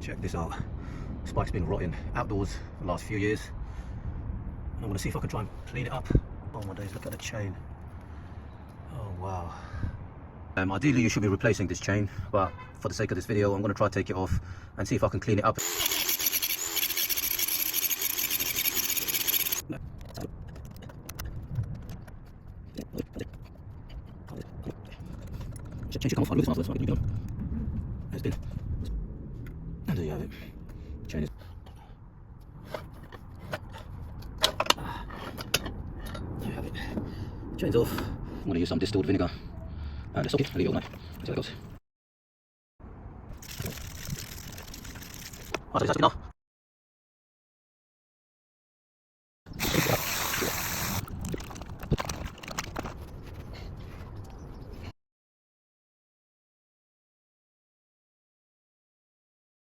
Check this out. Spike's been rotting outdoors for the last few years. I'm going to see if I can try and clean it up. Oh my days, look at the chain. Oh wow. Ideally you should be replacing this chain, but for the sake of this video I'm going to try to take it off and see if I can clean it up. Chain should come off. Look at this one. It's been. And there you have it. Chain is. There you have it. Chain's off. I'm going to use some distilled vinegar and a soak it and leave it all night. See how it goes. Oh, so it's happy now.